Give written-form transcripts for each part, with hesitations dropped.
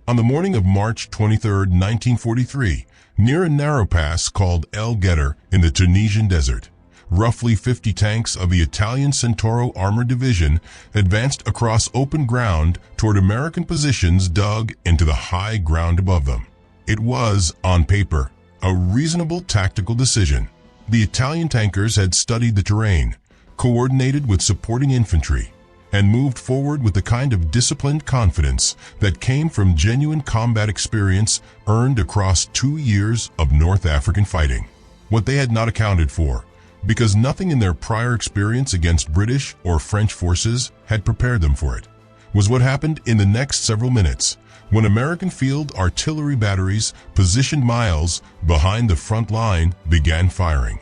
On the morning of March 23, 1943, near a narrow pass called El Guettar in the Tunisian desert, roughly 50 tanks of the Italian Centauro Armored Division advanced across open ground toward American positions dug into the high ground above them. It was, on paper, a reasonable tactical decision. The Italian tankers had studied the terrain, coordinated with supporting infantry, and moved forward with the kind of disciplined confidence that came from genuine combat experience earned across 2 years of North African fighting. What they had not accounted for, because nothing in their prior experience against British or French forces had prepared them for it, was what happened in the next several minutes when American field artillery batteries positioned miles behind the front line began firing.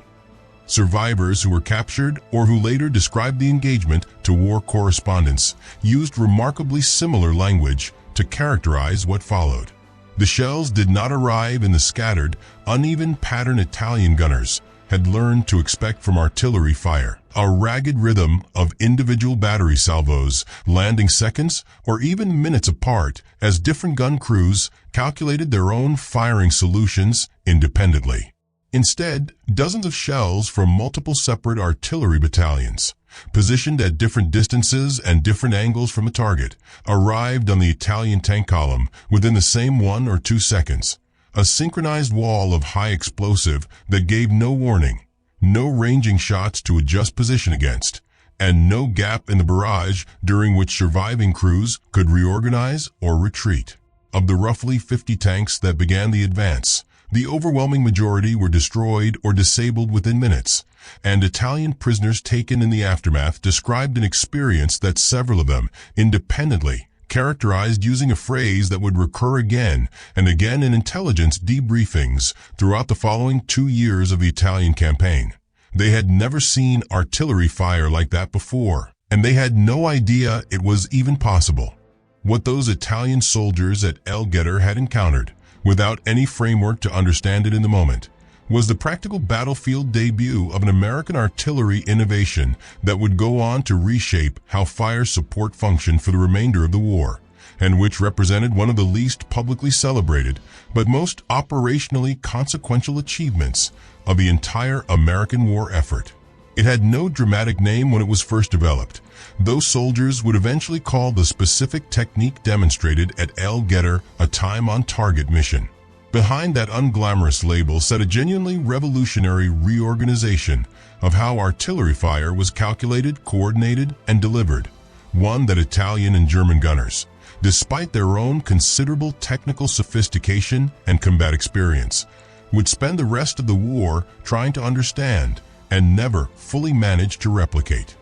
Survivors who were captured or who later described the engagement to war correspondents used remarkably similar language to characterize what followed. The shells did not arrive in the scattered, uneven pattern Italian gunners had learned to expect from artillery fire, a ragged rhythm of individual battery salvos landing seconds or even minutes apart as different gun crews calculated their own firing solutions independently. Instead, dozens of shells from multiple separate artillery battalions, positioned at different distances and different angles from the target, arrived on the Italian tank column within the same 1 or 2 seconds. A synchronized wall of high explosive that gave no warning, no ranging shots to adjust position against, and no gap in the barrage during which surviving crews could reorganize or retreat. Of the roughly 50 tanks that began the advance, the overwhelming majority were destroyed or disabled within minutes, and Italian prisoners taken in the aftermath described an experience that several of them, independently, characterized using a phrase that would recur again and again in intelligence debriefings throughout the following 2 years of the Italian campaign. They had never seen artillery fire like that before, and they had no idea it was even possible. What those Italian soldiers at El Guettar had encountered, without any framework to understand it in the moment, was the practical battlefield debut of an American artillery innovation that would go on to reshape how fire support functioned for the remainder of the war, and which represented one of the least publicly celebrated but most operationally consequential achievements of the entire American war effort. It had no dramatic name when it was first developed. Those soldiers would eventually call the specific technique demonstrated at El Guettar a time-on-target mission. Behind that unglamorous label sat a genuinely revolutionary reorganization of how artillery fire was calculated, coordinated, and delivered, one that Italian and German gunners, despite their own considerable technical sophistication and combat experience, would spend the rest of the war trying to understand and never fully managed to replicate.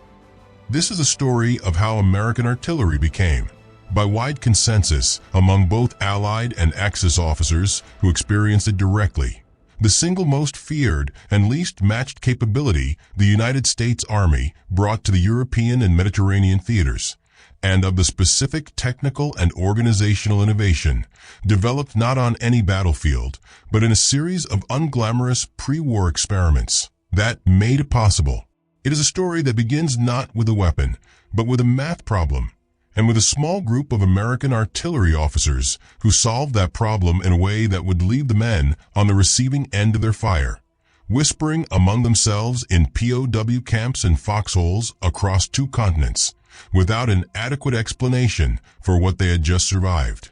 This is a story of how American artillery became, by wide consensus among both Allied and Axis officers who experienced it directly, the single most feared and least matched capability the United States Army brought to the European and Mediterranean theaters, and of the specific technical and organizational innovation developed not on any battlefield, but in a series of unglamorous pre-war experiments that made it possible. It is a story that begins not with a weapon, but with a math problem, and with a small group of American artillery officers who solved that problem in a way that would leave the men on the receiving end of their fire, whispering among themselves in POW camps and foxholes across 2 continents, without an adequate explanation for what they had just survived.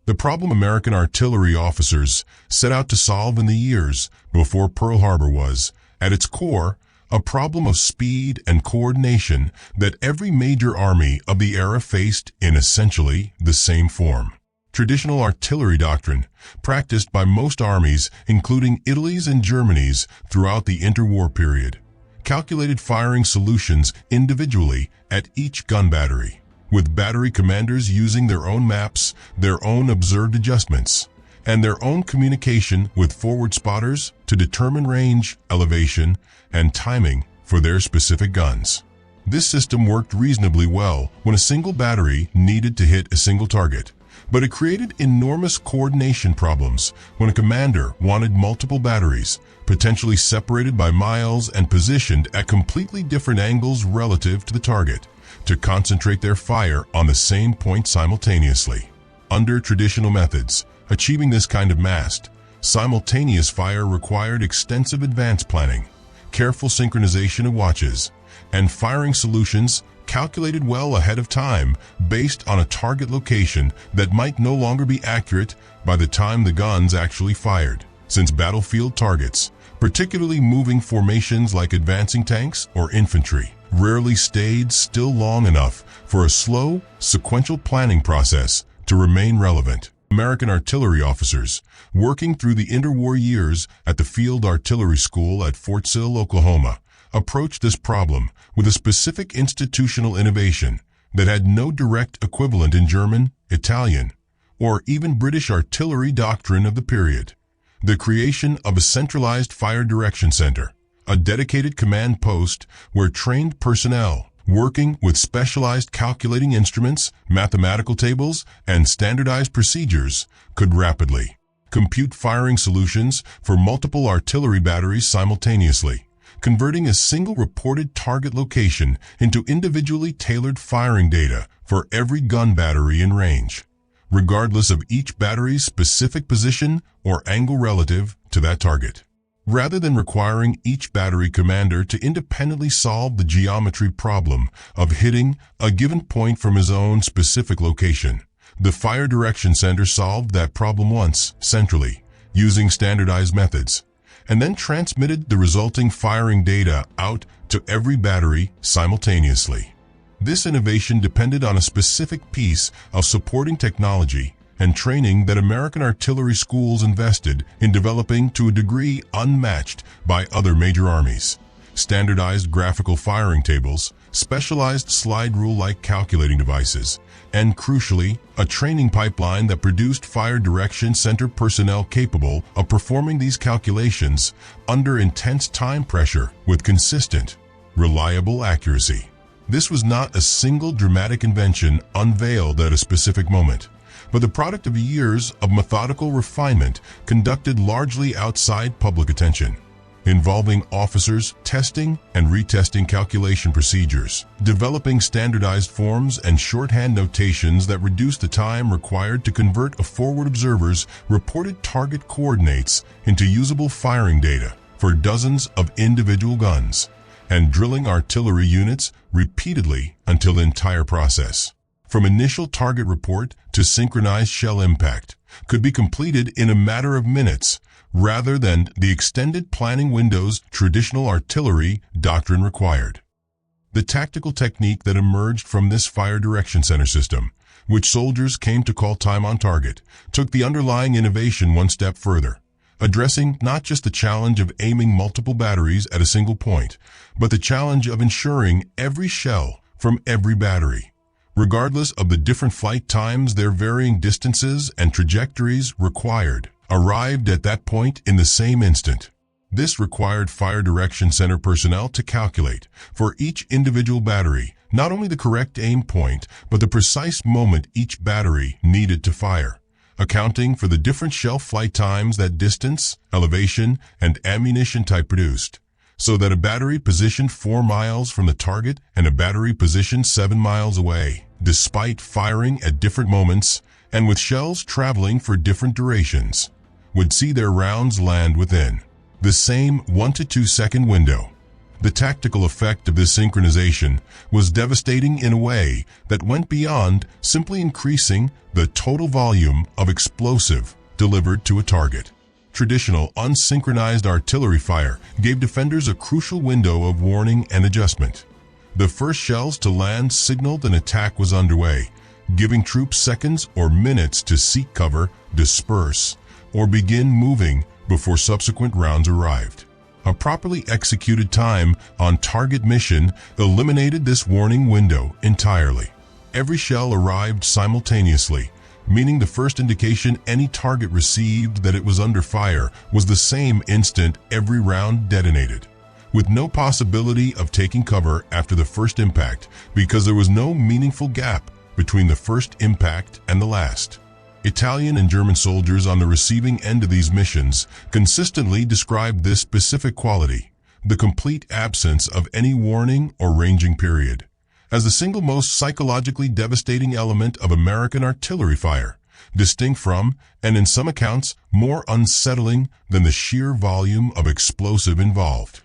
The problem American artillery officers set out to solve in the years before Pearl Harbor was, at its core, a problem of speed and coordination that every major army of the era faced in essentially the same form. Traditional artillery doctrine, practiced by most armies, including Italy's and Germany's, throughout the interwar period, calculated firing solutions individually at each gun battery, with battery commanders using their own maps, their own observed adjustments, and their own communication with forward spotters to determine range, elevation, and timing for their specific guns. This system worked reasonably well when a single battery needed to hit a single target, but it created enormous coordination problems when a commander wanted multiple batteries, potentially separated by miles and positioned at completely different angles relative to the target, to concentrate their fire on the same point simultaneously. Under traditional methods, achieving this kind of massed, simultaneous fire required extensive advance planning, careful synchronization of watches, and firing solutions calculated well ahead of time based on a target location that might no longer be accurate by the time the guns actually fired. Since battlefield targets, particularly moving formations like advancing tanks or infantry, rarely stayed still long enough for a slow, sequential planning process to remain relevant. American artillery officers, working through the interwar years at the Field Artillery School at Fort Sill, Oklahoma, approached this problem with a specific institutional innovation that had no direct equivalent in German, Italian, or even British artillery doctrine of the period. The creation of a centralized fire direction center, a dedicated command post where trained personnel, working with specialized calculating instruments, mathematical tables, and standardized procedures, could rapidly compute firing solutions for multiple artillery batteries simultaneously, converting a single reported target location into individually tailored firing data for every gun battery in range, regardless of each battery's specific position or angle relative to that target. Rather than requiring each battery commander to independently solve the geometry problem of hitting a given point from his own specific location, the Fire Direction Center solved that problem once, centrally, using standardized methods, and then transmitted the resulting firing data out to every battery simultaneously. This innovation depended on a specific piece of supporting technology and training that American artillery schools invested in developing to a degree unmatched by other major armies. Standardized graphical firing tables, specialized slide rule-like calculating devices, and crucially, a training pipeline that produced fire direction center personnel capable of performing these calculations under intense time pressure with consistent, reliable accuracy. This was not a single dramatic invention unveiled at a specific moment, but the product of years of methodical refinement conducted largely outside public attention, involving officers testing and retesting calculation procedures, developing standardized forms and shorthand notations that reduced the time required to convert a forward observer's reported target coordinates into usable firing data for dozens of individual guns, and drilling artillery units repeatedly until the entire process, from initial target report to synchronized shell impact, could be completed in a matter of minutes rather than the extended planning windows traditional artillery doctrine required. The tactical technique that emerged from this fire direction center system, which soldiers came to call time on target, took the underlying innovation one step further, addressing not just the challenge of aiming multiple batteries at a single point, but the challenge of ensuring every shell from every battery, regardless of the different flight times their varying distances and trajectories required, arrived at that point in the same instant. This required fire direction center personnel to calculate, for each individual battery, not only the correct aim point, but the precise moment each battery needed to fire, accounting for the different shell flight times that distance, elevation, and ammunition type produced, so that a battery positioned 4 miles from the target and a battery positioned 7 miles away, despite firing at different moments and with shells traveling for different durations, would see their rounds land within the same 1 to 2 second window. The tactical effect of this synchronization was devastating in a way that went beyond simply increasing the total volume of explosive delivered to a target. Traditional unsynchronized artillery fire gave defenders a crucial window of warning and adjustment. The first shells to land signaled an attack was underway, giving troops seconds or minutes to seek cover, disperse, or begin moving before subsequent rounds arrived. A properly executed time on target mission eliminated this warning window entirely. Every shell arrived simultaneously, meaning the first indication any target received that it was under fire was the same instant every round detonated, with no possibility of taking cover after the first impact because there was no meaningful gap between the first impact and the last. Italian and German soldiers on the receiving end of these missions consistently described this specific quality, the complete absence of any warning or ranging period, as the single most psychologically devastating element of American artillery fire, distinct from, and in some accounts, more unsettling than the sheer volume of explosive involved.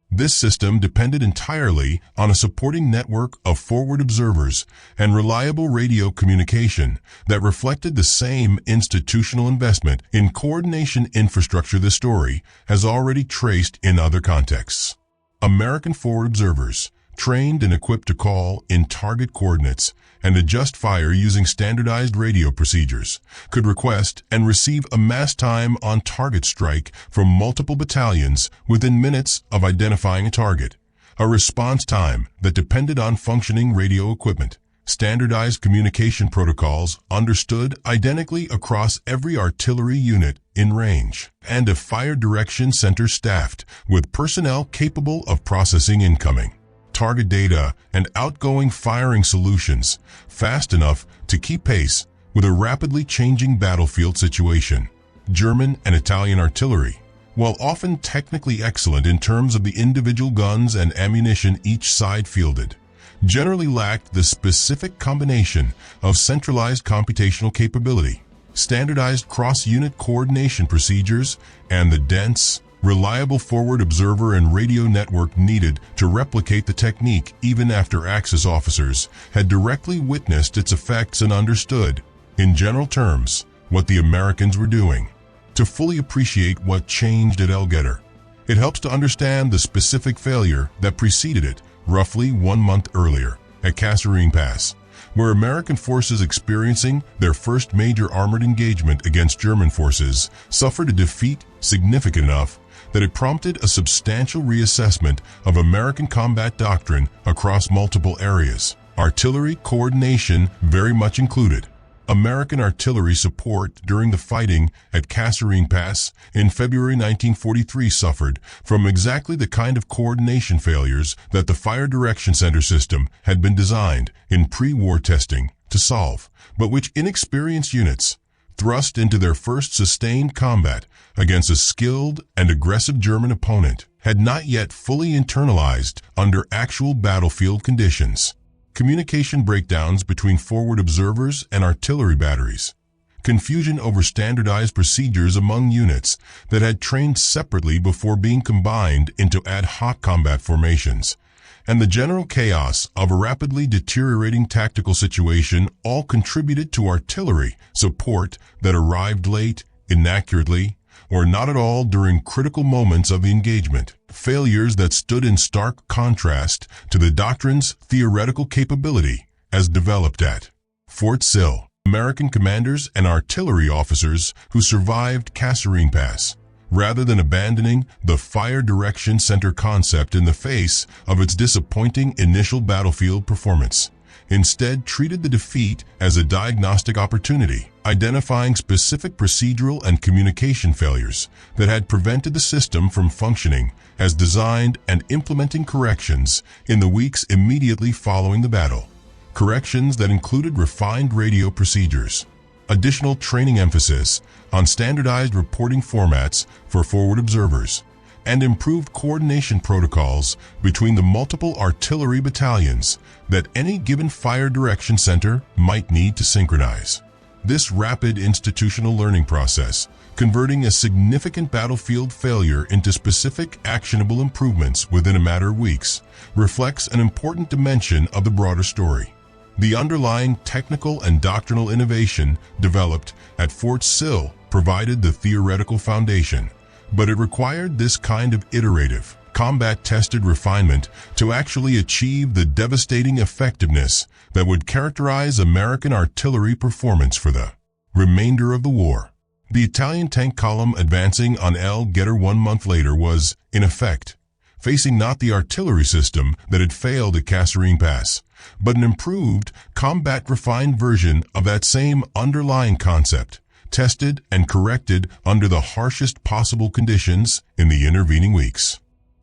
This system depended entirely on a supporting network of forward observers and reliable radio communication that reflected the same institutional investment in coordination infrastructure the story has already traced in other contexts. American forward observers, trained and equipped to call in target coordinates and adjust fire using standardized radio procedures, could request and receive a mass time on target strike from multiple battalions within minutes of identifying a target, a response time that depended on functioning radio equipment, standardized communication protocols understood identically across every artillery unit in range, and a fire direction center staffed with personnel capable of processing incoming target data and outgoing firing solutions fast enough to keep pace with a rapidly changing battlefield situation. German and Italian artillery, while often technically excellent in terms of the individual guns and ammunition each side fielded, generally lacked the specific combination of centralized computational capability, standardized cross-unit coordination procedures, and the dense, reliable forward observer and radio network needed to replicate the technique even after Axis officers had directly witnessed its effects and understood, in general terms, what the Americans were doing. To fully appreciate what changed at El Guettar, it helps to understand the specific failure that preceded it roughly 1 month earlier at Kasserine Pass, where American forces experiencing their first major armored engagement against German forces suffered a defeat significant enough that it prompted a substantial reassessment of American combat doctrine across multiple areas, artillery coordination very much included. American artillery support during the fighting at Kasserine Pass in February 1943 suffered from exactly the kind of coordination failures that the Fire Direction Center system had been designed in pre-war testing to solve, but which inexperienced units, thrust into their first sustained combat against a skilled and aggressive German opponent, had not yet fully internalized under actual battlefield conditions. Communication breakdowns between forward observers and artillery batteries, confusion over standardized procedures among units that had trained separately before being combined into ad hoc combat formations, and the general chaos of a rapidly deteriorating tactical situation all contributed to artillery support that arrived late, inaccurately, or not at all during critical moments of the engagement. Failures that stood in stark contrast to the doctrine's theoretical capability as developed at Fort Sill. American commanders and artillery officers who survived Kasserine Pass, rather than abandoning the Fire Direction Center concept in the face of its disappointing initial battlefield performance, instead treated the defeat as a diagnostic opportunity, identifying specific procedural and communication failures that had prevented the system from functioning as designed and implementing corrections in the weeks immediately following the battle. Corrections that included refined radio procedures, additional training emphasis on standardized reporting formats for forward observers, and improved coordination protocols between the multiple artillery battalions that any given fire direction center might need to synchronize. This rapid institutional learning process, converting a significant battlefield failure into specific actionable improvements within a matter of weeks, reflects an important dimension of the broader story. The underlying technical and doctrinal innovation developed at Fort Sill provided the theoretical foundation, but it required this kind of iterative, combat-tested refinement to actually achieve the devastating effectiveness that would characterize American artillery performance for the remainder of the war. The Italian tank column advancing on El Guettar 1 month later was, in effect, facing not the artillery system that had failed at Kasserine Pass, but an improved, combat-refined version of that same underlying concept, tested and corrected under the harshest possible conditions in the intervening weeks.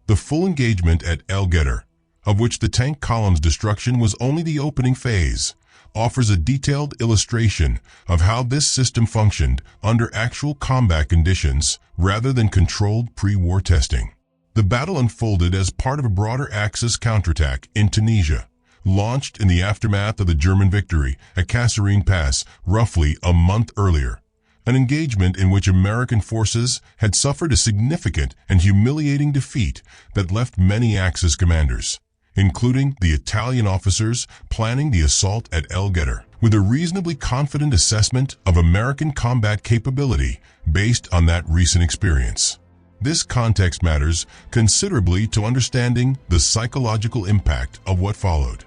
The full engagement at El Guettar, of which the tank column's destruction was only the opening phase, offers a detailed illustration of how this system functioned under actual combat conditions rather than controlled pre-war testing. The battle unfolded as part of a broader Axis counterattack in Tunisia, launched in the aftermath of the German victory at Kasserine Pass roughly a month earlier, an engagement in which American forces had suffered a significant and humiliating defeat that left many Axis commanders, including the Italian officers planning the assault at Guettar, with a reasonably confident assessment of American combat capability based on that recent experience. This context matters considerably to understanding the psychological impact of what followed.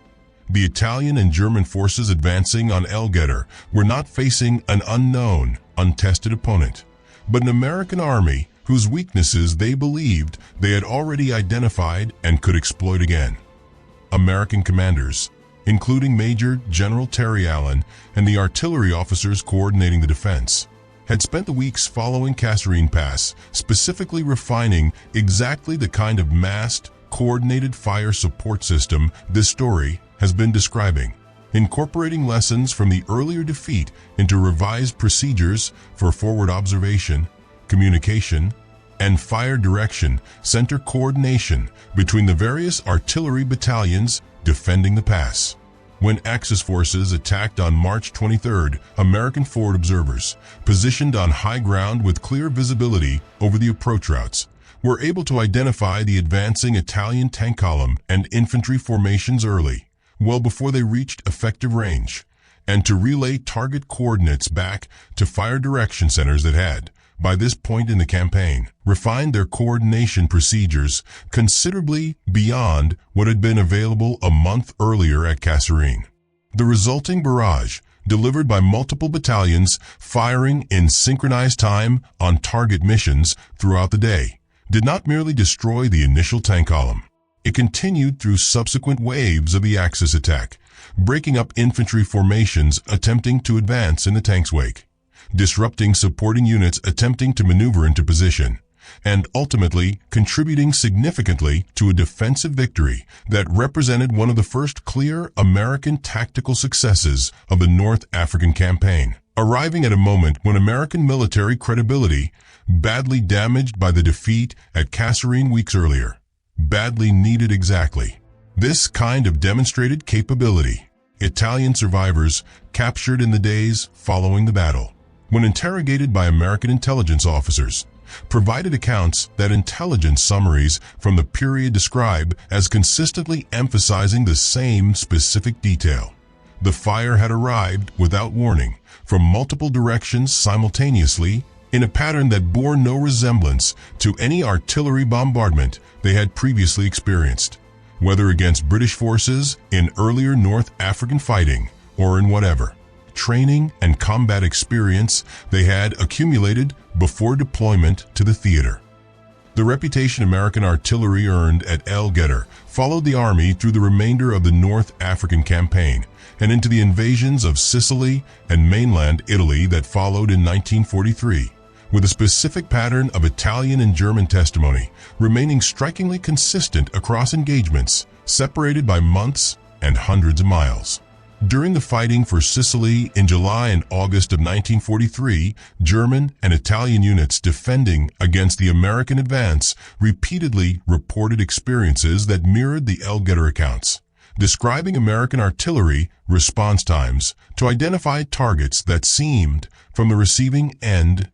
The Italian and German forces advancing on Guettar were not facing an unknown, untested opponent, but an American army whose weaknesses they believed they had already identified and could exploit again. American commanders, including Major General Terry Allen and the artillery officers coordinating the defense, had spent the weeks following Kasserine Pass specifically refining exactly the kind of massed, coordinated fire support system this story has been describing, incorporating lessons from the earlier defeat into revised procedures for forward observation, communication, and fire direction center coordination between the various artillery battalions defending the pass. When Axis forces attacked on March 23rd, American forward observers, positioned on high ground with clear visibility over the approach routes, were able to identify the advancing Italian tank column and infantry formations early, well before they reached effective range, and to relay target coordinates back to fire direction centers that had, by this point in the campaign, refined their coordination procedures considerably beyond what had been available a month earlier at Kasserine. The resulting barrage, delivered by multiple battalions firing in synchronized time on target missions throughout the day, did not merely destroy the initial tank column. It continued through subsequent waves of the Axis attack, breaking up infantry formations attempting to advance in the tank's wake, disrupting supporting units attempting to maneuver into position, and ultimately contributing significantly to a defensive victory that represented one of the first clear American tactical successes of the North African campaign, arriving at a moment when American military credibility, badly damaged by the defeat at Kasserine weeks earlier, badly needed exactly this kind of demonstrated capability. Italian survivors captured in the days following the battle, when interrogated by American intelligence officers, provided accounts that intelligence summaries from the period describe as consistently emphasizing the same specific detail. The fire had arrived without warning from multiple directions simultaneously in a pattern that bore no resemblance to any artillery bombardment they had previously experienced, whether against British forces in earlier North African fighting or in whatever training and combat experience they had accumulated before deployment to the theater. The reputation American artillery earned at Guettar followed the army through the remainder of the North African campaign and into the invasions of Sicily and mainland Italy that followed in 1943, with a specific pattern of Italian and German testimony remaining strikingly consistent across engagements separated by months and hundreds of miles. During the fighting for Sicily in July and August of 1943, German and Italian units defending against the American advance repeatedly reported experiences that mirrored the Guettar accounts, describing American artillery response times to identify targets that seemed, from the receiving end,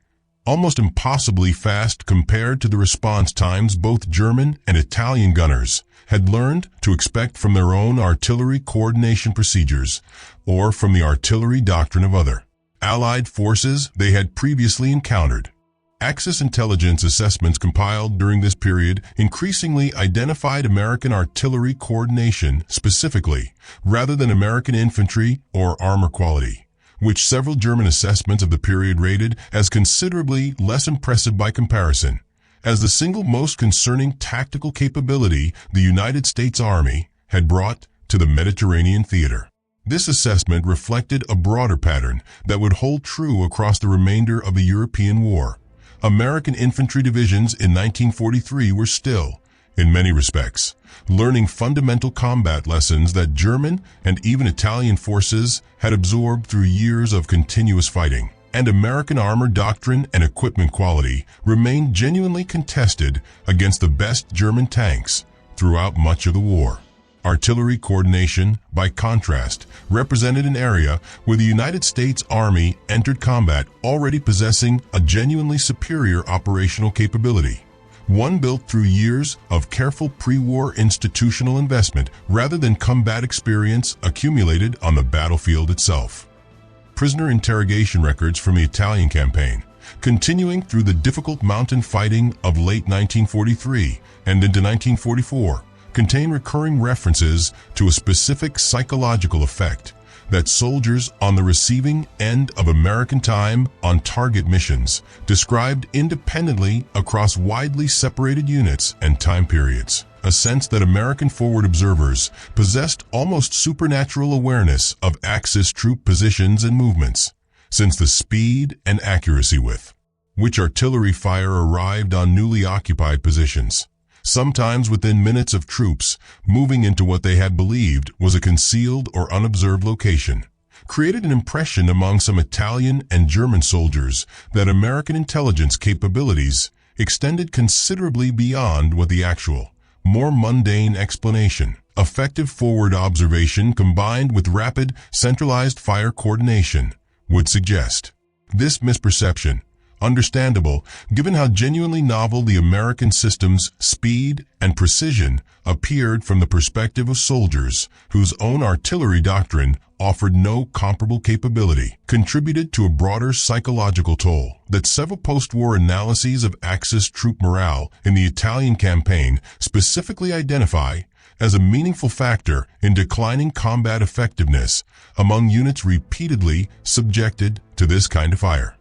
almost impossibly fast compared to the response times both German and Italian gunners had learned to expect from their own artillery coordination procedures or from the artillery doctrine of other Allied forces they had previously encountered. Axis intelligence assessments compiled during this period increasingly identified American artillery coordination specifically, rather than American infantry or armor quality, which several German assessments of the period rated as considerably less impressive by comparison, as the single most concerning tactical capability the United States Army had brought to the Mediterranean theater. This assessment reflected a broader pattern that would hold true across the remainder of the European war. American infantry divisions in 1943 were still, in many respects, learning fundamental combat lessons that German and even Italian forces had absorbed through years of continuous fighting, and American armor doctrine and equipment quality remained genuinely contested against the best German tanks throughout much of the war. Artillery coordination, by contrast, represented an area where the United States Army entered combat already possessing a genuinely superior operational capability, one built through years of careful pre-war institutional investment rather than combat experience accumulated on the battlefield itself. Prisoner interrogation records from the Italian campaign, continuing through the difficult mountain fighting of late 1943 and into 1944, contain recurring references to a specific psychological effect that soldiers on the receiving end of American time on target missions described independently across widely separated units and time periods. A sense that American forward observers possessed almost supernatural awareness of Axis troop positions and movements, since the speed and accuracy with which artillery fire arrived on newly occupied positions, sometimes within minutes of troops moving into what they had believed was a concealed or unobserved location, created an impression among some Italian and German soldiers that American intelligence capabilities extended considerably beyond what the actual, more mundane explanation. Effective forward observation combined with rapid, centralized fire coordination would suggest. This misperception, understandable given how genuinely novel the American system's speed and precision appeared from the perspective of soldiers whose own artillery doctrine offered no comparable capability, contributed to a broader psychological toll that several post-war analyses of Axis troop morale in the Italian campaign specifically identify as a meaningful factor in declining combat effectiveness among units repeatedly subjected to this kind of fire.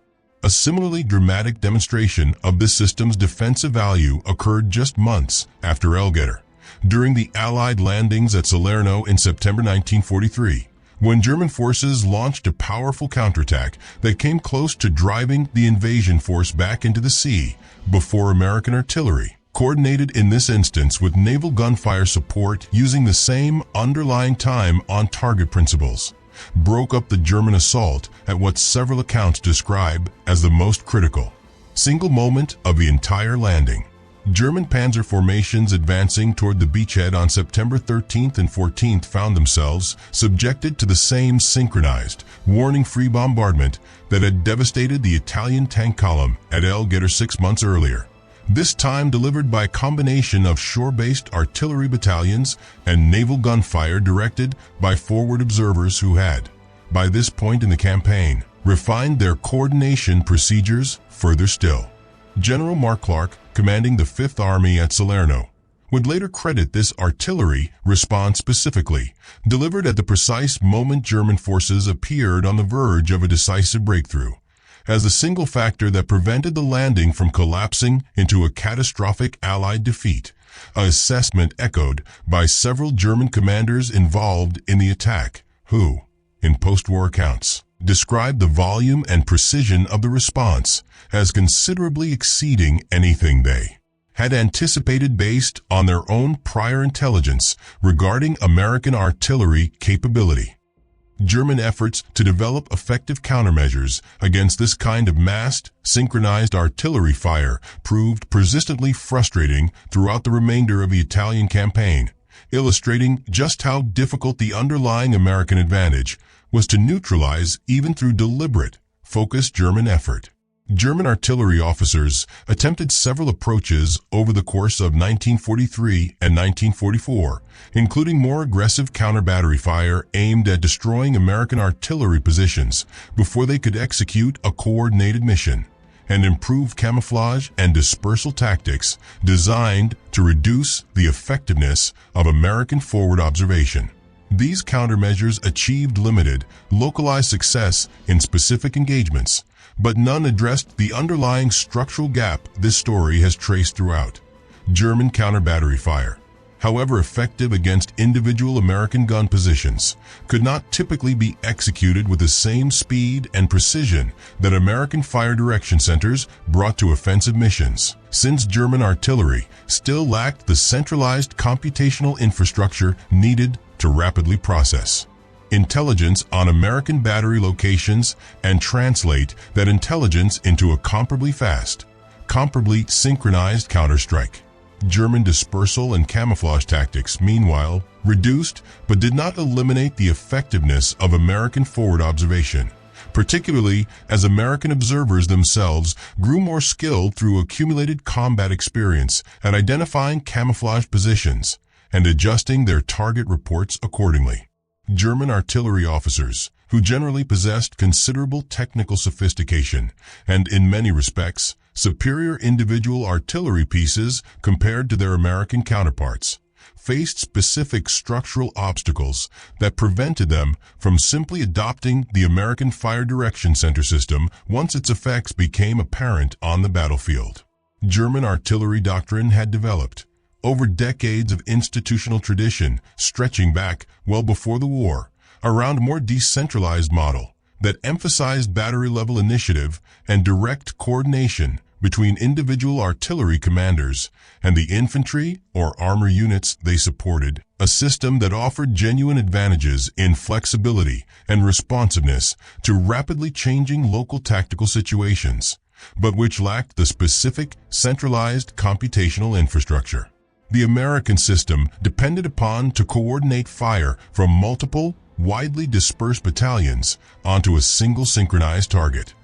A similarly dramatic demonstration of this system's defensive value occurred just months after Guettar, during the Allied landings at Salerno in September 1943, when German forces launched a powerful counterattack that came close to driving the invasion force back into the sea before American artillery, coordinated in this instance with naval gunfire support using the same underlying time-on-target principles, broke up the German assault at what several accounts describe as the most critical single moment of the entire landing. German panzer formations advancing toward the beachhead on September 13th and 14th found themselves subjected to the same synchronized, warning-free bombardment that had devastated the Italian tank column at Guettar 6 months earlier, this time delivered by a combination of shore-based artillery battalions and naval gunfire directed by forward observers who had, by this point in the campaign, refined their coordination procedures further still. General Mark Clark, commanding the Fifth Army at Salerno, would later credit this artillery response specifically, delivered at the precise moment German forces appeared on the verge of a decisive breakthrough, as the single factor that prevented the landing from collapsing into a catastrophic Allied defeat, an assessment echoed by several German commanders involved in the attack, who, in post-war accounts, described the volume and precision of the response as considerably exceeding anything they had anticipated based on their own prior intelligence regarding American artillery capability. German efforts to develop effective countermeasures against this kind of massed, synchronized artillery fire proved persistently frustrating throughout the remainder of the Italian campaign, illustrating just how difficult the underlying American advantage was to neutralize even through deliberate, focused German effort. German artillery officers attempted several approaches over the course of 1943 and 1944, including more aggressive counter-battery fire aimed at destroying American artillery positions before they could execute a coordinated mission, and improved camouflage and dispersal tactics designed to reduce the effectiveness of American forward observation. These countermeasures achieved limited, localized success in specific engagements, but none addressed the underlying structural gap this story has traced throughout. German counter-battery fire, however effective against individual American gun positions, could not typically be executed with the same speed and precision that American fire direction centers brought to offensive missions, since German artillery still lacked the centralized computational infrastructure needed to rapidly process intelligence on American battery locations and translate that intelligence into a comparably fast, comparably synchronized counterstrike. German dispersal and camouflage tactics, meanwhile, reduced but did not eliminate the effectiveness of American forward observation, particularly as American observers themselves grew more skilled through accumulated combat experience at identifying camouflage positions and adjusting their target reports accordingly. German artillery officers, who generally possessed considerable technical sophistication and, in many respects, superior individual artillery pieces compared to their American counterparts, faced specific structural obstacles that prevented them from simply adopting the American Fire Direction Center system once its effects became apparent on the battlefield. German artillery doctrine had developed over decades of institutional tradition stretching back well before the war, around a more decentralized model that emphasized battery-level initiative and direct coordination between individual artillery commanders and the infantry or armor units they supported, a system that offered genuine advantages in flexibility and responsiveness to rapidly changing local tactical situations, but which lacked the specific, centralized computational infrastructure the American system depended upon to coordinate fire from multiple, widely dispersed battalions onto a single synchronized target.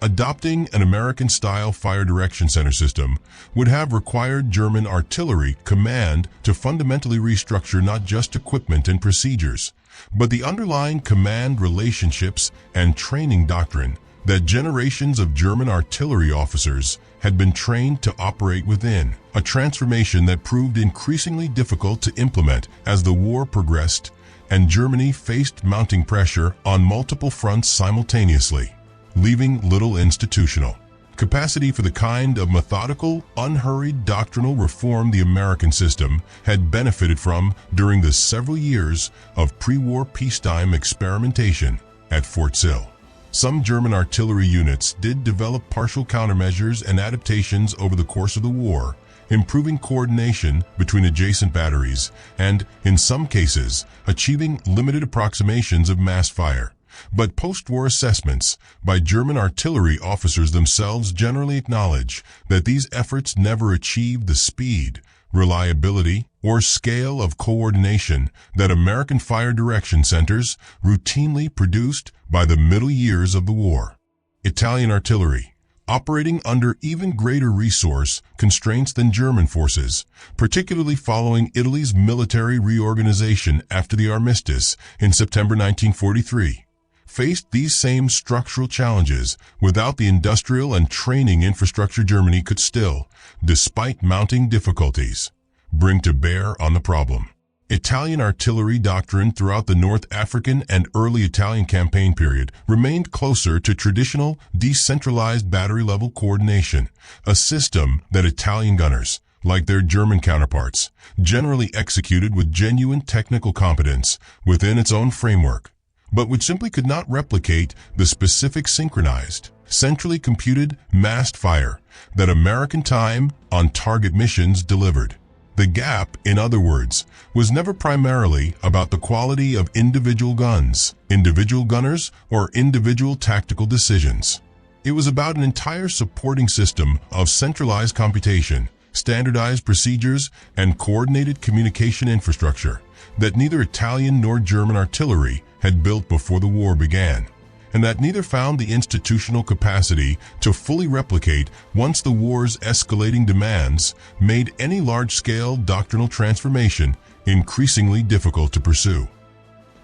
Adopting an American-style fire direction center system would have required German artillery command to fundamentally restructure not just equipment and procedures, but the underlying command relationships and training doctrine that generations of German artillery officers had been trained to operate within, a transformation that proved increasingly difficult to implement as the war progressed and Germany faced mounting pressure on multiple fronts simultaneously, leaving little institutional capacity for the kind of methodical, unhurried doctrinal reform the American system had benefited from during the several years of pre-war peacetime experimentation at Fort Sill. Some German artillery units did develop partial countermeasures and adaptations over the course of the war, improving coordination between adjacent batteries and, in some cases, achieving limited approximations of mass fire. But post-war assessments by German artillery officers themselves generally acknowledge that these efforts never achieved the speed, reliability, or scale of coordination that American fire direction centers routinely produced by the middle years of the war. Italian artillery, operating under even greater resource constraints than German forces, particularly following Italy's military reorganization after the armistice in September 1943, faced these same structural challenges without the industrial and training infrastructure Germany could still, despite mounting difficulties, bring to bear on the problem. Italian artillery doctrine throughout the North African and early Italian campaign period remained closer to traditional decentralized battery-level coordination, a system that Italian gunners, like their German counterparts, generally executed with genuine technical competence within its own framework, but which simply could not replicate the specific synchronized, centrally computed massed fire that American time on target missions delivered. The gap, in other words, was never primarily about the quality of individual guns, individual gunners, or individual tactical decisions. It was about an entire supporting system of centralized computation, standardized procedures, and coordinated communication infrastructure that neither Italian nor German artillery had built before the war began, and that neither found the institutional capacity to fully replicate once the war's escalating demands made any large-scale doctrinal transformation increasingly difficult to pursue.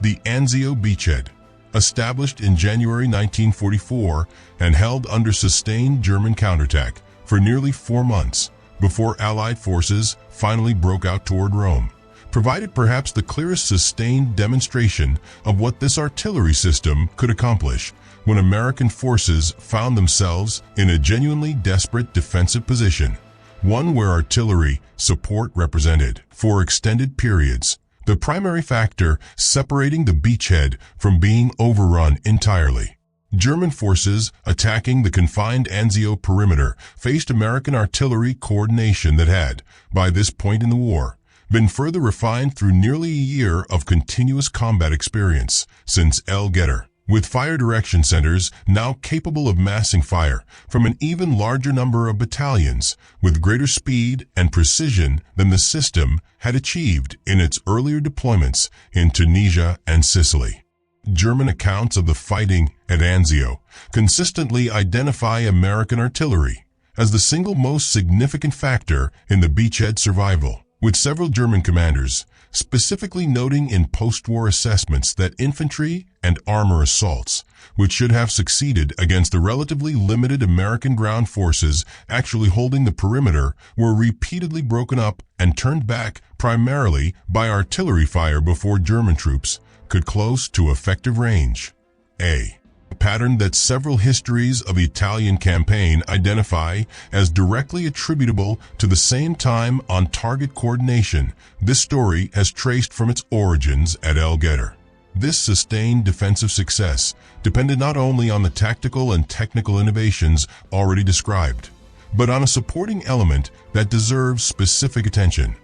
The Anzio beachhead, established in January 1944 and held under sustained German counterattack for nearly 4 months before Allied forces finally broke out toward Rome, provided perhaps the clearest sustained demonstration of what this artillery system could accomplish when American forces found themselves in a genuinely desperate defensive position, one where artillery support represented, for extended periods, the primary factor separating the beachhead from being overrun entirely. German forces attacking the confined Anzio perimeter faced American artillery coordination that had, by this point in the war, been further refined through nearly a year of continuous combat experience since Guettar, with fire direction centers now capable of massing fire from an even larger number of battalions with greater speed and precision than the system had achieved in its earlier deployments in Tunisia and Sicily. German accounts of the fighting at Anzio consistently identify American artillery as the single most significant factor in the beachhead survival, with several German commanders specifically noting in post-war assessments that infantry and armor assaults, which should have succeeded against the relatively limited American ground forces actually holding the perimeter, were repeatedly broken up and turned back primarily by artillery fire before German troops could close to effective range. A pattern that several histories of the Italian campaign identify as directly attributable to the same time on-target coordination this story has traced from its origins at Guettar. This sustained defensive success depended not only on the tactical and technical innovations already described, but on a supporting element that deserves specific attention: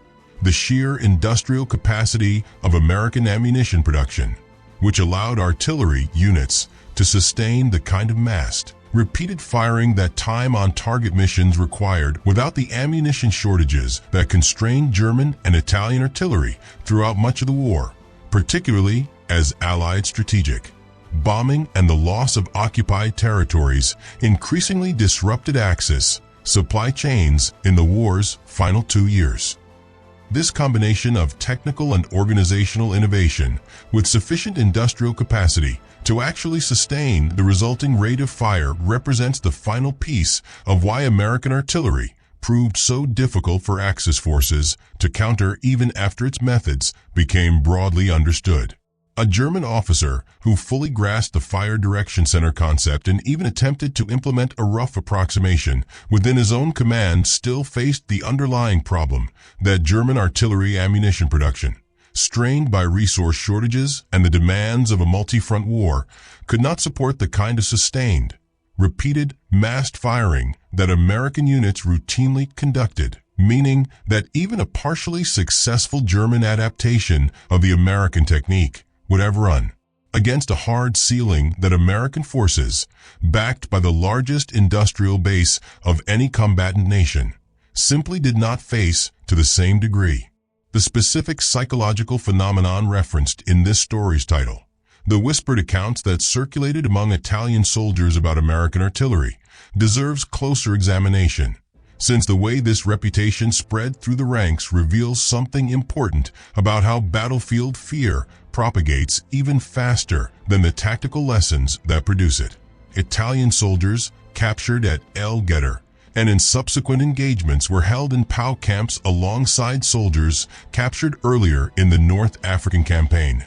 the sheer industrial capacity of American ammunition production, which allowed artillery units to sustain the kind of massed, repeated firing that time-on-target missions required without the ammunition shortages that constrained German and Italian artillery throughout much of the war, particularly as Allied strategic bombing and the loss of occupied territories increasingly disrupted Axis supply chains in the war's final 2 years. This combination of technical and organizational innovation with sufficient industrial capacity to actually sustain the resulting rate of fire represents the final piece of why American artillery proved so difficult for Axis forces to counter even after its methods became broadly understood. A German officer who fully grasped the fire direction center concept and even attempted to implement a rough approximation within his own command still faced the underlying problem that German artillery ammunition production, strained by resource shortages and the demands of a multi-front war, could not support the kind of sustained, repeated, massed firing that American units routinely conducted, meaning that even a partially successful German adaptation of the American technique would have run against a hard ceiling that American forces, backed by the largest industrial base of any combatant nation, simply did not face to the same degree. The specific psychological phenomenon referenced in this story's title, the whispered accounts that circulated among Italian soldiers about American artillery, deserves closer examination, since the way this reputation spread through the ranks reveals something important about how battlefield fear propagates even faster than the tactical lessons that produce it. Italian soldiers captured at Guettar and in subsequent engagements were held in POW camps alongside soldiers captured earlier in the North African campaign,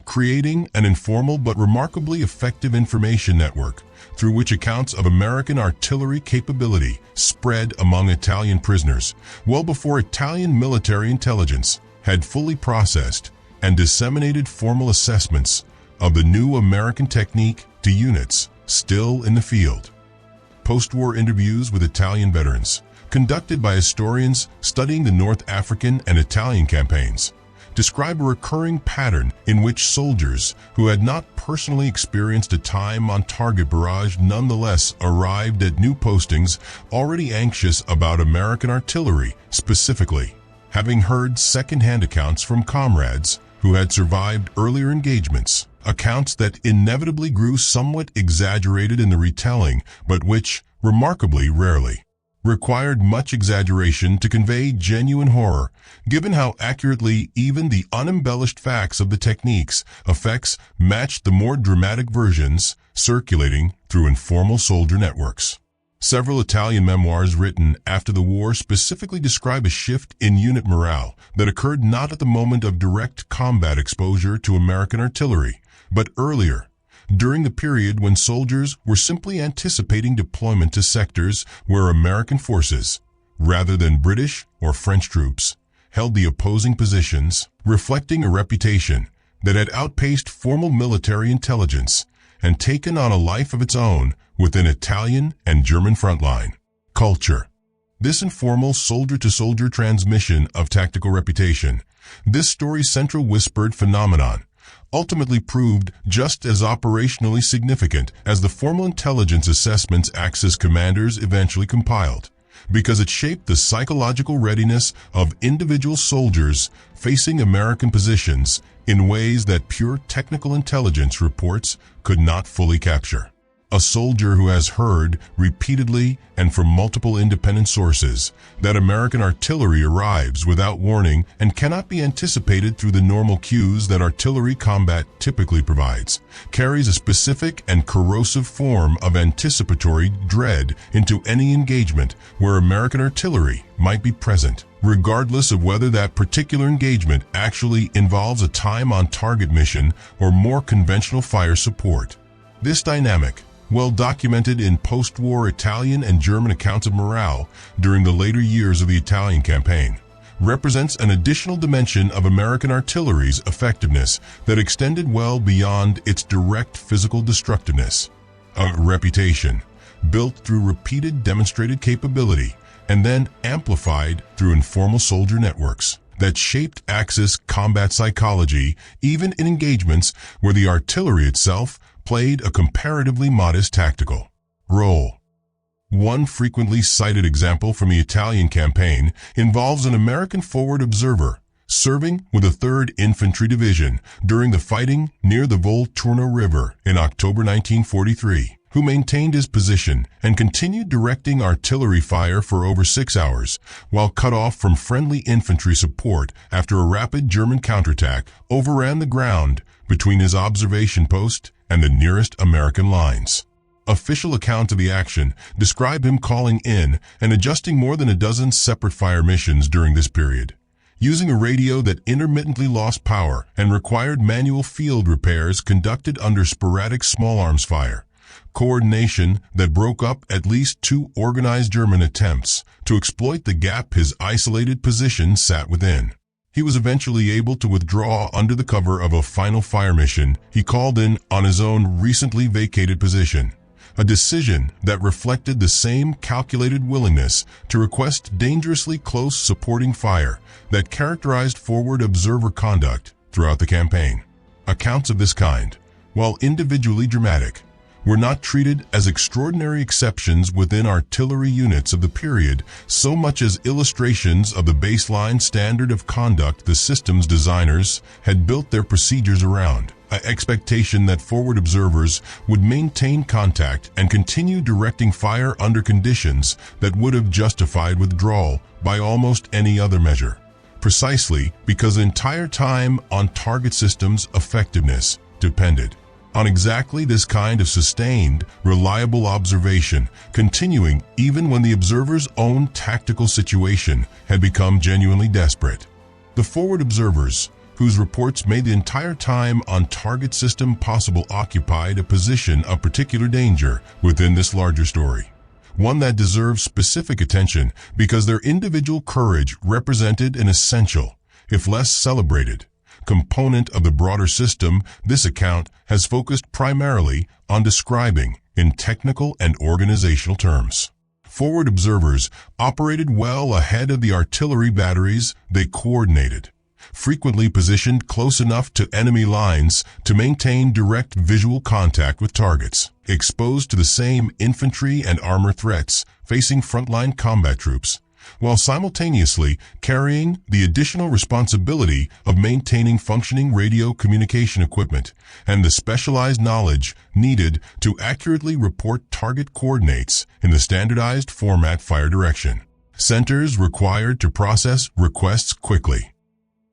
creating an informal but remarkably effective information network through which accounts of American artillery capability spread among Italian prisoners well before Italian military intelligence had fully processed and disseminated formal assessments of the new American technique to units still in the field. Post-war interviews with Italian veterans, conducted by historians studying the North African and Italian campaigns, describe a recurring pattern in which soldiers who had not personally experienced a time-on-target barrage nonetheless arrived at new postings already anxious about American artillery specifically, having heard second-hand accounts from comrades who had survived earlier engagements, accounts that inevitably grew somewhat exaggerated in the retelling, but which, remarkably rarely, required much exaggeration to convey genuine horror, given how accurately even the unembellished facts of the technique's effects matched the more dramatic versions circulating through informal soldier networks. Several Italian memoirs written after the war specifically describe a shift in unit morale that occurred not at the moment of direct combat exposure to American artillery, but earlier, during the period when soldiers were simply anticipating deployment to sectors where American forces, rather than British or French troops, held the opposing positions, reflecting a reputation that had outpaced formal military intelligence and taken on a life of its own within Italian and German frontline culture. This informal soldier-to-soldier transmission of tactical reputation, this story's central whispered phenomenon, ultimately proved just as operationally significant as the formal intelligence assessments Axis commanders eventually compiled, because it shaped the psychological readiness of individual soldiers facing American positions in ways that pure technical intelligence reports could not fully capture. A soldier who has heard repeatedly and from multiple independent sources that American artillery arrives without warning and cannot be anticipated through the normal cues that artillery combat typically provides, carries a specific and corrosive form of anticipatory dread into any engagement where American artillery might be present, regardless of whether that particular engagement actually involves a time-on-target mission or more conventional fire support. This dynamic, well documented in post-war Italian and German accounts of morale during the later years of the Italian campaign, represents an additional dimension of American artillery's effectiveness that extended well beyond its direct physical destructiveness. A reputation built through repeated demonstrated capability and then amplified through informal soldier networks that shaped Axis combat psychology even in engagements where the artillery itself played a comparatively modest tactical role. One frequently cited example from the Italian campaign involves an American forward observer serving with the 3rd Infantry Division during the fighting near the Volturno River in October 1943, who maintained his position and continued directing artillery fire for over 6 hours while cut off from friendly infantry support after a rapid German counterattack overran the ground between his observation post and the nearest American lines. Official accounts of the action describe him calling in and adjusting more than a dozen separate fire missions during this period, using a radio that intermittently lost power and required manual field repairs conducted under sporadic small arms fire, coordination that broke up at least 2 organized German attempts to exploit the gap his isolated position sat within. He was eventually able to withdraw under the cover of a final fire mission he called in on his own recently vacated position, a decision that reflected the same calculated willingness to request dangerously close supporting fire that characterized forward observer conduct throughout the campaign. Accounts of this kind, while individually dramatic, were not treated as extraordinary exceptions within artillery units of the period so much as illustrations of the baseline standard of conduct the system's designers had built their procedures around, an expectation that forward observers would maintain contact and continue directing fire under conditions that would have justified withdrawal by almost any other measure, precisely because the entire time on target system's effectiveness depended on exactly this kind of sustained, reliable observation, continuing even when the observer's own tactical situation had become genuinely desperate. The forward observers, whose reports made the entire time on target system possible, occupied a position of particular danger within this larger story, one that deserves specific attention because their individual courage represented an essential, if less celebrated, component of the broader system. This account has focused primarily on describing in technical and organizational terms. Forward observers operated well ahead of the artillery batteries they coordinated, frequently positioned close enough to enemy lines to maintain direct visual contact with targets, exposed to the same infantry and armor threats facing frontline combat troops, while simultaneously carrying the additional responsibility of maintaining functioning radio communication equipment and the specialized knowledge needed to accurately report target coordinates in the standardized format fire direction centers required to process requests quickly.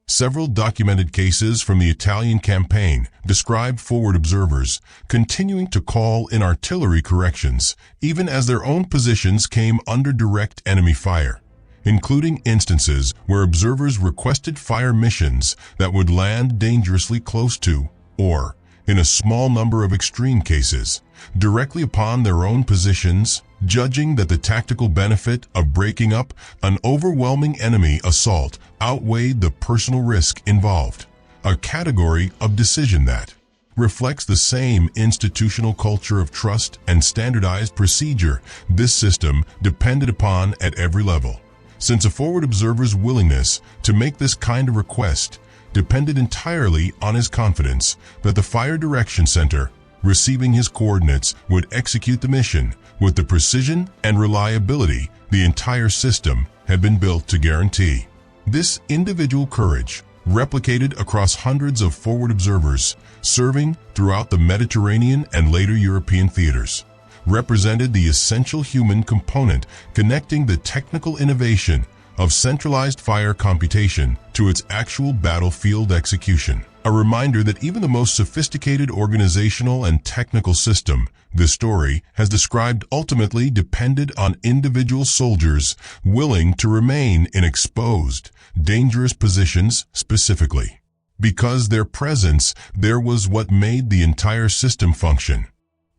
Several documented cases from the Italian campaign describe forward observers continuing to call in artillery corrections even as their own positions came under direct enemy fire, including instances where observers requested fire missions that would land dangerously close to, or, in a small number of extreme cases, directly upon their own positions, judging that the tactical benefit of breaking up an overwhelming enemy assault outweighed the personal risk involved, a category of decision that reflects the same institutional culture of trust and standardized procedure this system depended upon at every level. Since a forward observer's willingness to make this kind of request depended entirely on his confidence that the Fire Direction Center, receiving his coordinates, would execute the mission with the precision and reliability the entire system had been built to guarantee. This individual courage, replicated across hundreds of forward observers serving throughout the Mediterranean and later European theaters, represented the essential human component connecting the technical innovation of centralized fire computation to its actual battlefield execution. A reminder that even the most sophisticated organizational and technical system this story has described ultimately depended on individual soldiers willing to remain in exposed, dangerous positions specifically. Because their presence there was what made the entire system function.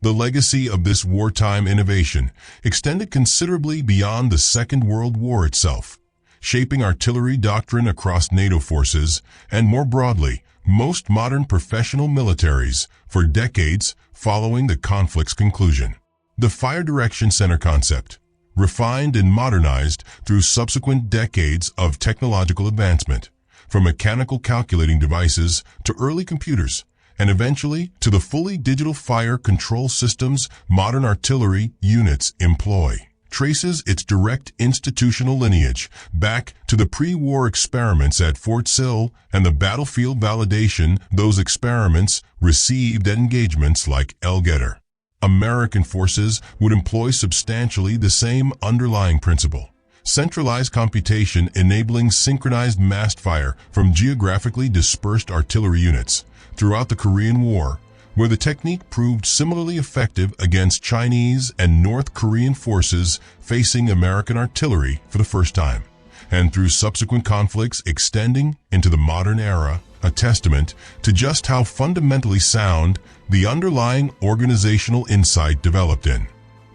The legacy of this wartime innovation extended considerably beyond the Second World War itself, shaping artillery doctrine across NATO forces and, more broadly, most modern professional militaries for decades following the conflict's conclusion. The Fire Direction Center concept, refined and modernized through subsequent decades of technological advancement, from mechanical calculating devices to early computers, and eventually to the fully digital fire control systems modern artillery units employ, traces its direct institutional lineage back to the pre-war experiments at Fort Sill and the battlefield validation those experiments received at engagements like Guettar. American forces would employ substantially the same underlying principle. Centralized computation enabling synchronized massed fire from geographically dispersed artillery units throughout the Korean War, where the technique proved similarly effective against Chinese and North Korean forces facing American artillery for the first time, and through subsequent conflicts extending into the modern era, a testament to just how fundamentally sound the underlying organizational insight developed in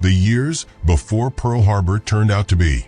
the years before Pearl Harbor turned out to be.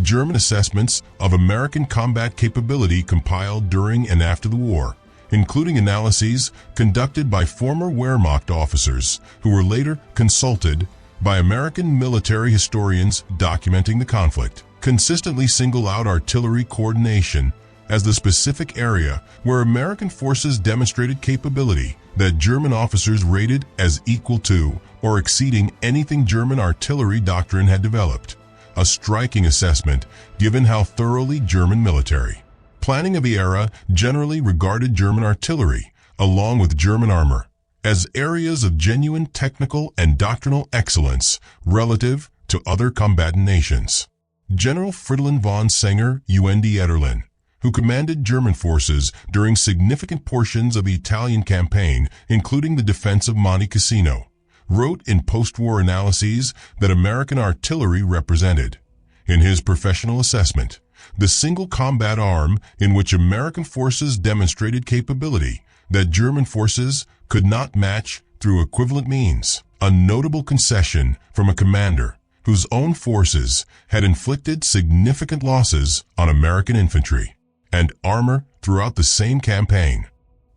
German assessments of American combat capability compiled during and after the war, including analyses conducted by former Wehrmacht officers who were later consulted by American military historians documenting the conflict, consistently single out artillery coordination as the specific area where American forces demonstrated capability that German officers rated as equal to or exceeding anything German artillery doctrine had developed. A striking assessment given how thoroughly German military planning of the era generally regarded German artillery, along with German armor, as areas of genuine technical and doctrinal excellence relative to other combatant nations. General Fridolin von Senger UND Etterlin, who commanded German forces during significant portions of the Italian campaign, including the defense of Monte Cassino, wrote in post-war analyses that American artillery represented, in his professional assessment, the single combat arm in which American forces demonstrated capability that German forces could not match through equivalent means, a notable concession from a commander whose own forces had inflicted significant losses on American infantry and armor throughout the same campaign.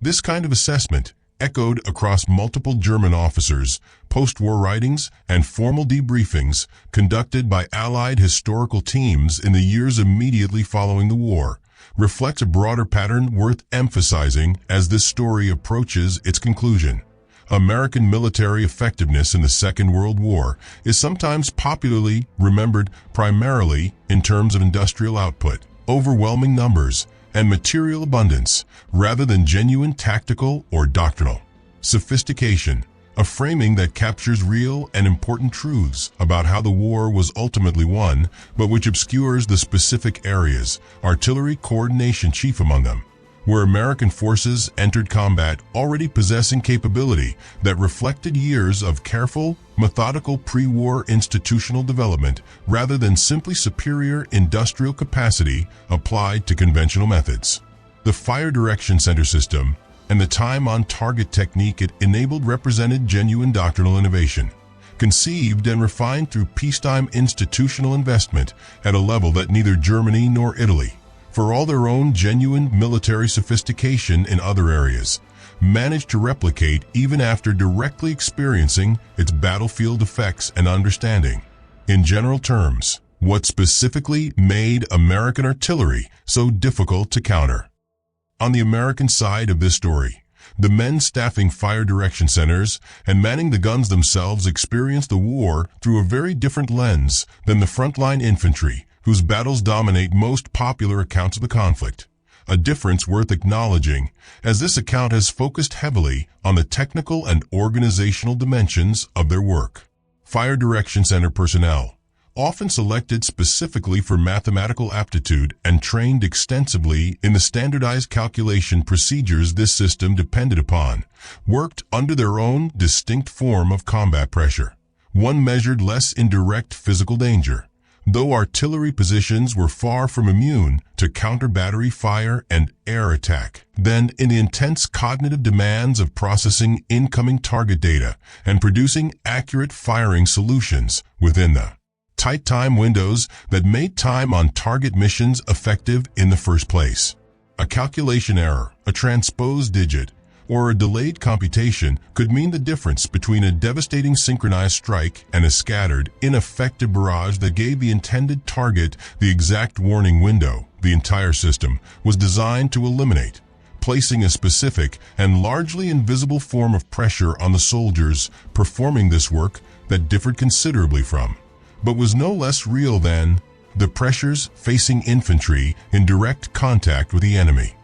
This kind of assessment echoed across multiple German officers, post-war writings, and formal debriefings conducted by Allied historical teams in the years immediately following the war, reflects a broader pattern worth emphasizing as this story approaches its conclusion. American military effectiveness in the Second World War is sometimes popularly remembered primarily in terms of industrial output, overwhelming numbers, and material abundance, rather than genuine tactical or doctrinal sophistication, a framing that captures real and important truths about how the war was ultimately won, but which obscures the specific areas, artillery coordination chief among them, where American forces entered combat already possessing capability that reflected years of careful, methodical pre-war institutional development rather than simply superior industrial capacity applied to conventional methods. The Fire Direction Center system and the time-on-target technique it enabled represented genuine doctrinal innovation, conceived and refined through peacetime institutional investment at a level that neither Germany nor Italy, for all their own genuine military sophistication in other areas, managed to replicate even after directly experiencing its battlefield effects and understanding. In general terms, what specifically made American artillery so difficult to counter? On the American side of this story, the men staffing fire direction centers and manning the guns themselves experienced the war through a very different lens than the frontline infantry, whose battles dominate most popular accounts of the conflict. A difference worth acknowledging, as this account has focused heavily on the technical and organizational dimensions of their work. Fire Direction Center personnel, often selected specifically for mathematical aptitude and trained extensively in the standardized calculation procedures this system depended upon, worked under their own distinct form of combat pressure. One measured less in direct physical danger, though artillery positions were far from immune to counter-battery fire and air attack, than in the intense cognitive demands of processing incoming target data and producing accurate firing solutions within the tight time windows that made time on target missions effective in the first place. A calculation error, a transposed digit, or a delayed computation could mean the difference between a devastating synchronized strike and a scattered, ineffective barrage that gave the intended target the exact warning window the entire system was designed to eliminate, placing a specific and largely invisible form of pressure on the soldiers performing this work that differed considerably from, but was no less real than, the pressures facing infantry in direct contact with the enemy.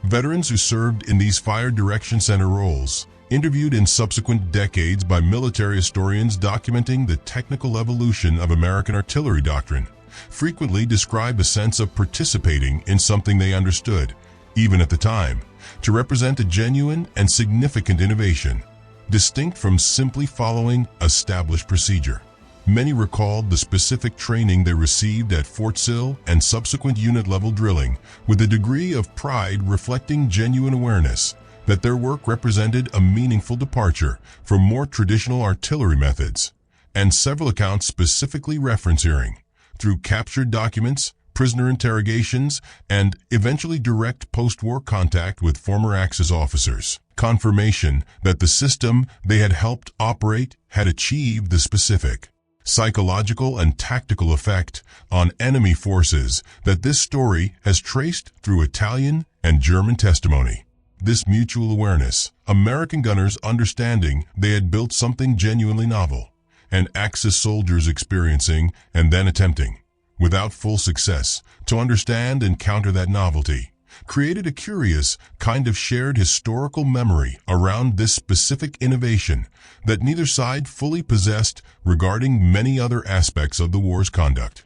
Veterans who served in these fire direction center roles, interviewed in subsequent decades by military historians documenting the technical evolution of American artillery doctrine, frequently describe a sense of participating in something they understood, even at the time, to represent a genuine and significant innovation, distinct from simply following established procedure. Many recalled the specific training they received at Fort Sill and subsequent unit-level drilling with a degree of pride reflecting genuine awareness that their work represented a meaningful departure from more traditional artillery methods, and several accounts specifically referencing, through captured documents, prisoner interrogations, and eventually direct post-war contact with former Axis officers, confirmation that the system they had helped operate had achieved the specific psychological and tactical effect on enemy forces that this story has traced through Italian and German testimony. This mutual awareness, American gunners understanding they had built something genuinely novel, and Axis soldiers experiencing and then attempting, without full success, to understand and counter that novelty, created a curious kind of shared historical memory around this specific innovation that neither side fully possessed regarding many other aspects of the war's conduct.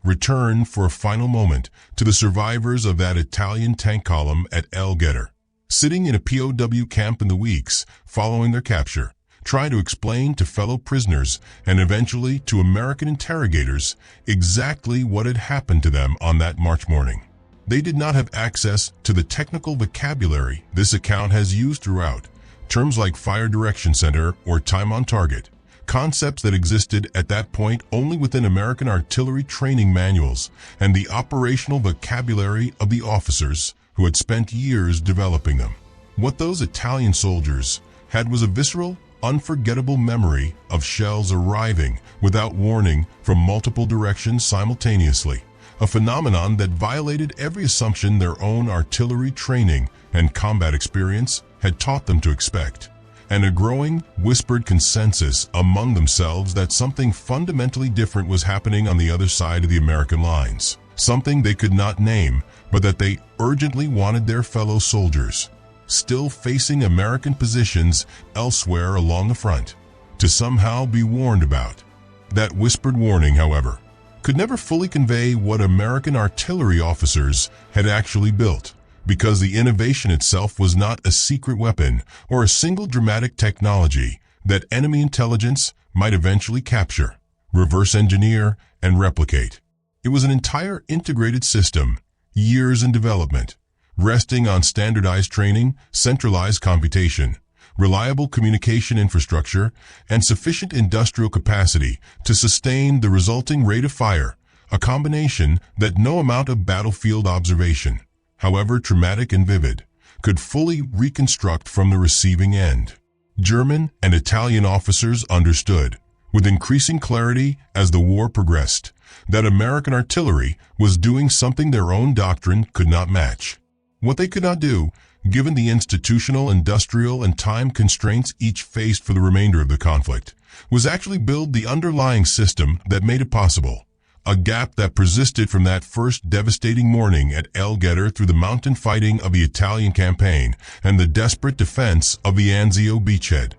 Return for a final moment to the survivors of that Italian tank column at Guettar, sitting in a POW camp in the weeks following their capture, trying to explain to fellow prisoners and eventually to American interrogators exactly what had happened to them on that March morning. They did not have access to the technical vocabulary this account has used throughout, terms like fire direction center or time on target, concepts that existed at that point only within American artillery training manuals and the operational vocabulary of the officers who had spent years developing them. What those Italian soldiers had was a visceral, unforgettable memory of shells arriving without warning from multiple directions simultaneously, a phenomenon that violated every assumption their own artillery training and combat experience had taught them to expect, and a growing, whispered consensus among themselves that something fundamentally different was happening on the other side of the American lines, something they could not name, but that they urgently wanted their fellow soldiers, still facing American positions elsewhere along the front, to somehow be warned about. That whispered warning, however, could never fully convey what American artillery officers had actually built, because the innovation itself was not a secret weapon or a single dramatic technology that enemy intelligence might eventually capture, reverse engineer, and replicate. It was an entire integrated system, years in development, resting on standardized training, centralized computation, reliable communication infrastructure, and sufficient industrial capacity to sustain the resulting rate of fire, a combination that no amount of battlefield observation, however traumatic and vivid, could fully reconstruct from the receiving end. German and Italian officers understood, with increasing clarity as the war progressed, that American artillery was doing something their own doctrine could not match. What they could not do, given the institutional, industrial, and time constraints each faced for the remainder of the conflict, was actually build the underlying system that made it possible. A gap that persisted from that first devastating morning at El Guettar through the mountain fighting of the Italian campaign and the desperate defense of the Anzio beachhead,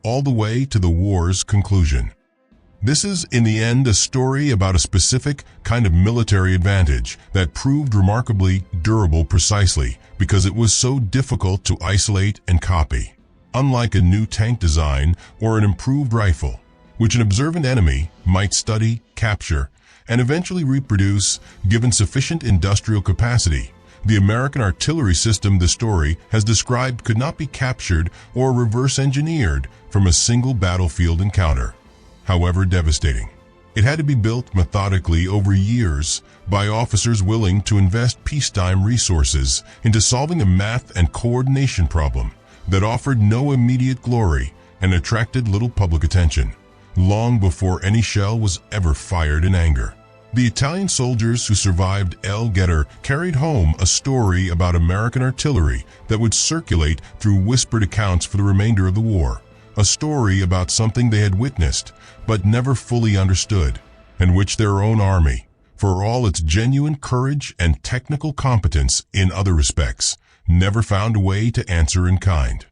all the way to the war's conclusion. This is, in the end, a story about a specific kind of military advantage that proved remarkably durable precisely because it was so difficult to isolate and copy. Unlike a new tank design or an improved rifle, which an observant enemy might study, capture, and eventually reproduce given sufficient industrial capacity, the American artillery system the story has described could not be captured or reverse engineered from a single battlefield encounter, however devastating. It had to be built methodically over years by officers willing to invest peacetime resources into solving a math and coordination problem that offered no immediate glory and attracted little public attention, long before any shell was ever fired in anger. The Italian soldiers who survived El Guettar carried home a story about American artillery that would circulate through whispered accounts for the remainder of the war. A story about something they had witnessed but never fully understood, and which their own army, for all its genuine courage and technical competence in other respects, never found a way to answer in kind.